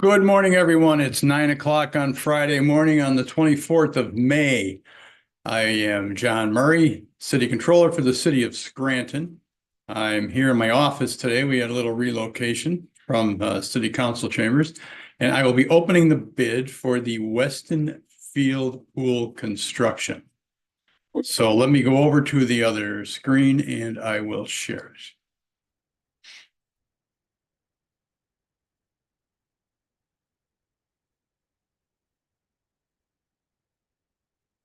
Good morning, everyone. It's 9 o'clock on Friday morning on the 24th of May. I am John Murray, City Controller for the City of Scranton. I'm here in my office today. We had a little relocation from City Council chambers, and I will be opening the bid for the Weston Field Pool construction. So let me go over to the other screen and I will share it.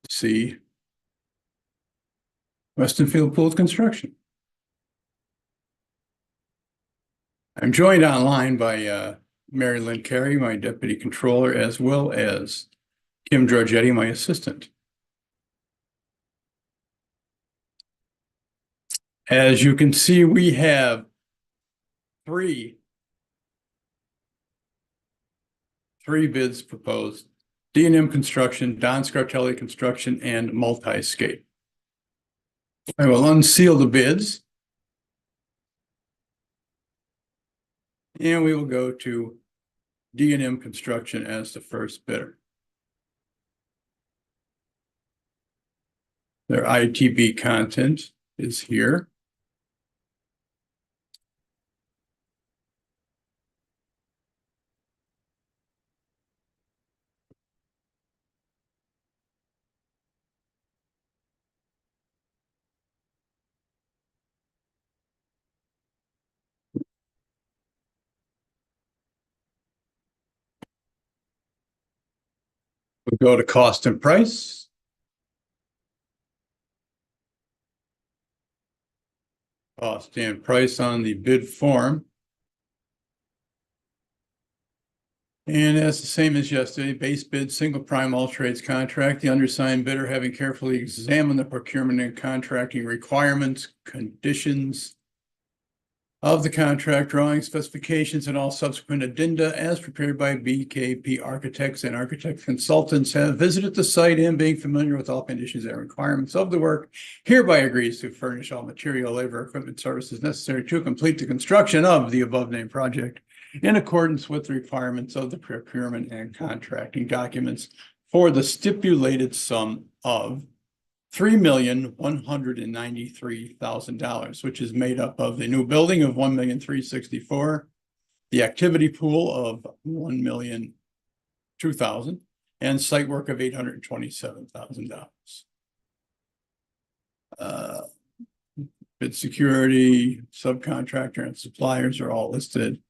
See Weston Field Pool construction. I'm joined online by Mary Lynn Carey, my deputy controller, as well as Kim Giorgetti, my assistant. As you can see, we have three bids proposed: D&M Construction, Don Scartelli Construction, and Multiscape. I will unseal the bids. And we will go to D&M Construction as the first bidder. Their ITB content is here. We'll go to cost and price. Cost and price on the bid form. And that's the same as yesterday. Base bid, single prime, all trades contract. The undersigned bidder, having carefully examined the procurement and contracting requirements, conditions of the contract, drawing specifications, and all subsequent addenda as prepared by BKP Architects and Architect Consultants, have visited the site and, being familiar with all conditions and requirements of the work, hereby agrees to furnish all material, labor, equipment, services necessary to complete the construction of the above named project in accordance with the requirements of the procurement and contracting documents for the stipulated sum of $3,193,000, which is made up of the new building of $1,364,000, the activity pool of $1,002,000, and site work of $827,000. Bid security, subcontractor, and suppliers are all listed,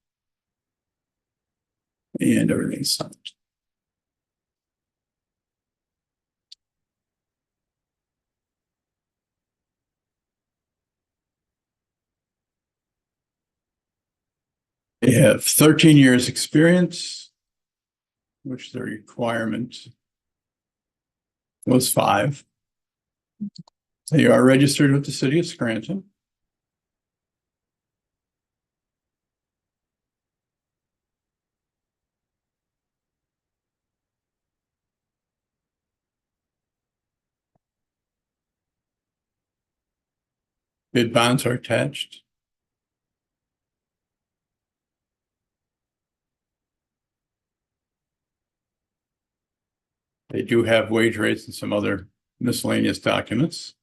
and everything's signed. They have 13 years experience, which the requirement was 5. They are registered with the City of Scranton. Bid bonds are attached. They do have wage rates and some other miscellaneous documents.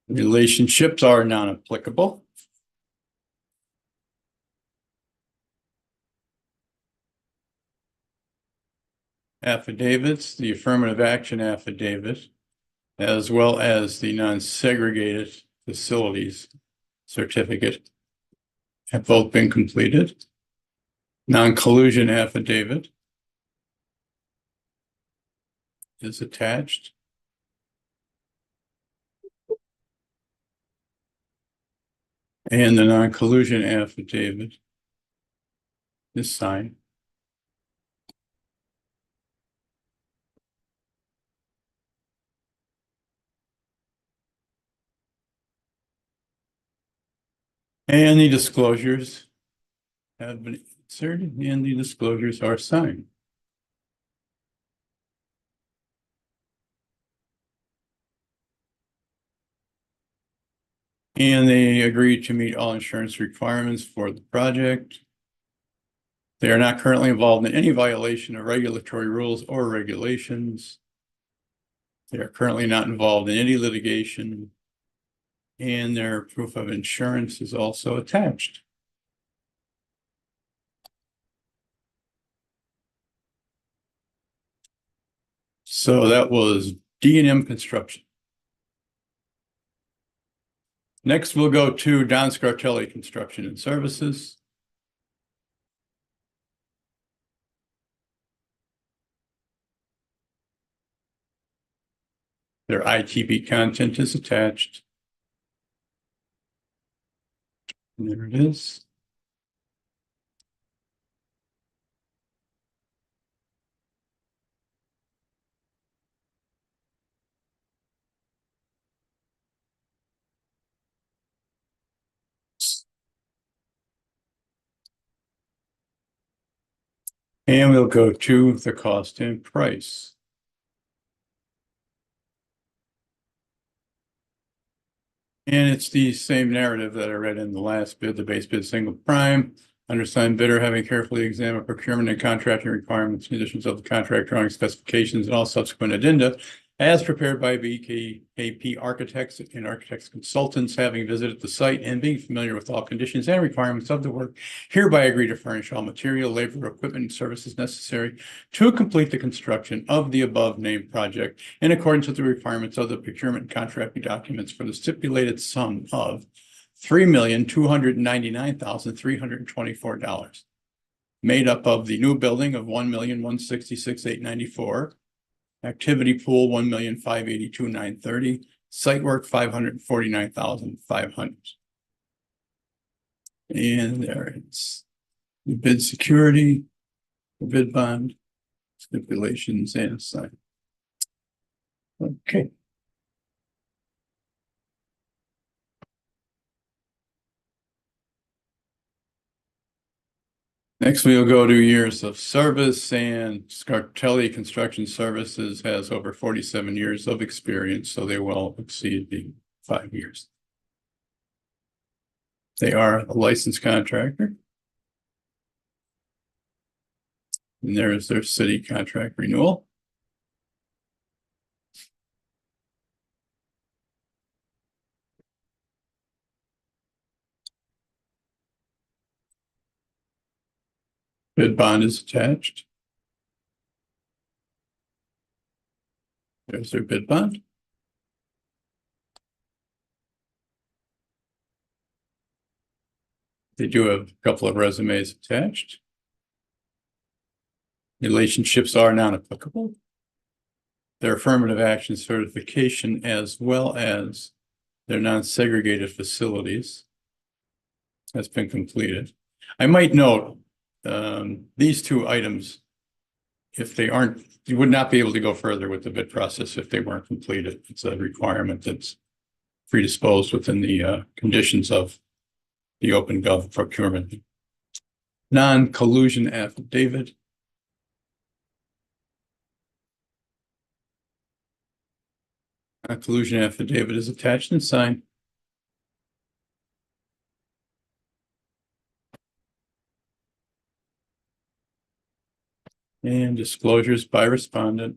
Relationships are non-applicable. Affidavits, the affirmative action affidavit, as well as the non-segregated facilities certificate, have both been completed. Non-collusion affidavit is attached. And the non-collusion affidavit is signed. And the disclosures have been inserted, and the disclosures are signed. And they agreed to meet all insurance requirements for the project. They are not currently involved in any violation of regulatory rules or regulations. They are currently not involved in any litigation, and their proof of insurance is also attached. So that was D&M Construction. Next, we'll go to Don Scartelli Construction and Services. Their ITB content is attached. And there it is. And we'll go to the cost and price. And it's the same narrative that I read in the last bid, the base bid single prime. Undersigned bidder having carefully examined procurement and contracting requirements, conditions of the contract, drawing specifications, and all subsequent addenda as prepared by BKAP architects and architects consultants, having visited the site and being familiar with all conditions and requirements of the work, hereby agree to furnish all material, labor, equipment, and services necessary to complete the construction of the above named project in accordance with the requirements of the procurement and contracting documents for the stipulated sum of $3,299,324, made up of the new building of $1,166,894, activity pool $1,582,930, site work $549,500. And there it's the bid security, the bid bond, stipulations, and sign. Okay. Next, we'll go to years of service, and Scartelli Construction Services has over 47 years of experience, so they will exceed the 5 years. They are a licensed contractor. And there's their city contract renewal. Bid bond is attached. There's their bid bond. They do have a couple of resumes attached. Relationships are non-applicable. Their affirmative action certification, as well as their non-segregated facilities, has been completed. I might note these two items, if they aren't, you would not be able to go further with the bid process if they weren't completed. It's a requirement that's predisposed within the conditions of the open gov procurement. Non-collusion affidavit. A collusion affidavit is attached and signed. And disclosures by respondent.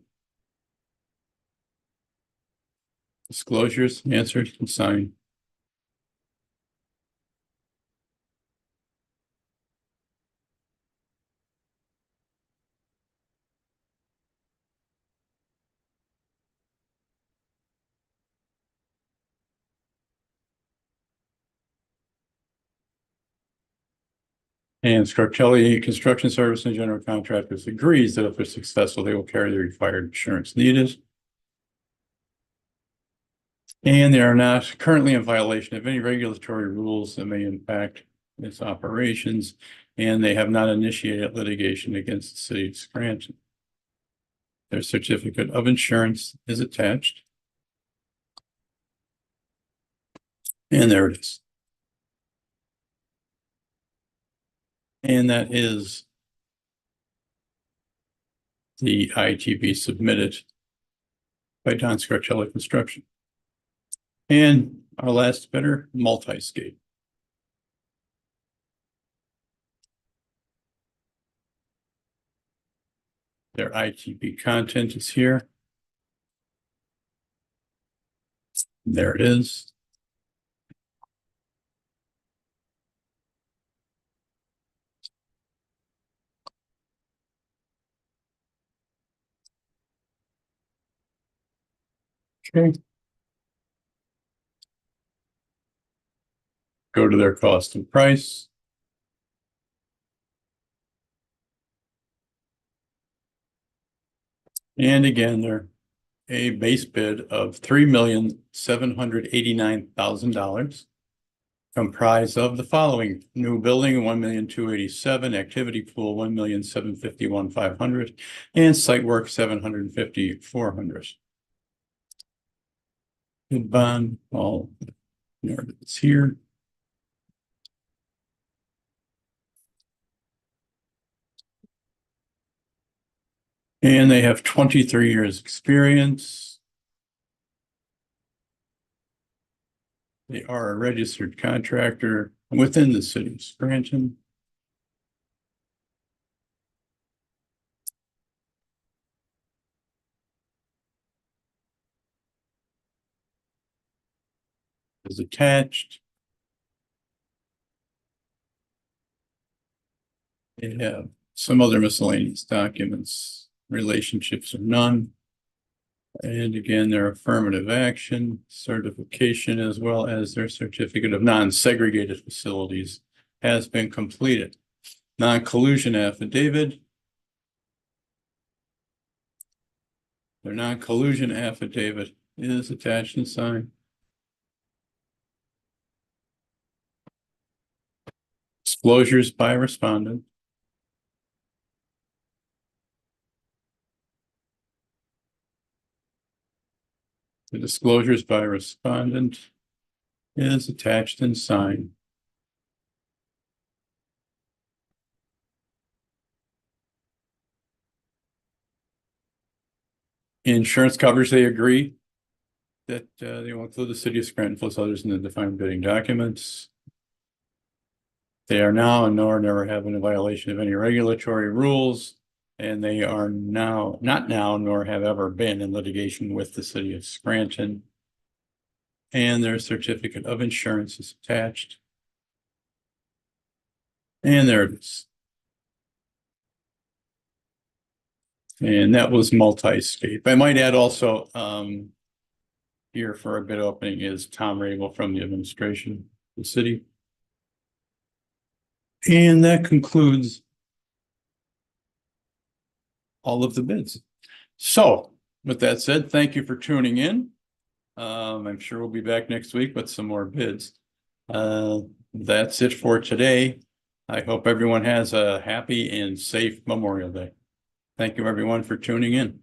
Disclosures answered and signed. And Scartelli Construction Service and General Contractors agrees that if they're successful, they will carry the required insurance needed. And they are not currently in violation of any regulatory rules that may impact its operations, and they have not initiated litigation against the city of Scranton. Their certificate of insurance is attached. And there it is. And that is the ITB submitted by Don Scartelli Construction. And our last bidder, Multiscape. Their ITP content is here. There it is. Okay. Go to their cost and price. And again, they're a base bid of $3,789,000. Comprised of the following: new building, 1,287,000, activity pool, 1,751,500, and site work, 750,400. Bid bond, all narratives here. And they have 23 years experience. They are a registered contractor within the city of Scranton. Is attached. They have some other miscellaneous documents, relationships or none. And again, their affirmative action certification, as well as their certificate of non-segregated facilities, has been completed. Non-collusion affidavit. Their non-collusion affidavit is attached and signed. Disclosures by respondent. The disclosures by respondent is attached and signed. Insurance coverage, they agree that they will include the city of Scranton plus others in the defined bidding documents. They are now and nor never have been in violation of any regulatory rules, and they are now, not now, nor have ever been in litigation with the city of Scranton. And their certificate of insurance is attached. And there it is. And that was multi-scape. I might add also, here for a bid opening is Tom Rabel from the administration of the city. And that concludes all of the bids. So with that said, thank you for tuning in. I'm sure we'll be back next week with some more bids. That's it for today. I hope everyone has a happy and safe Memorial Day. Thank you everyone for tuning in.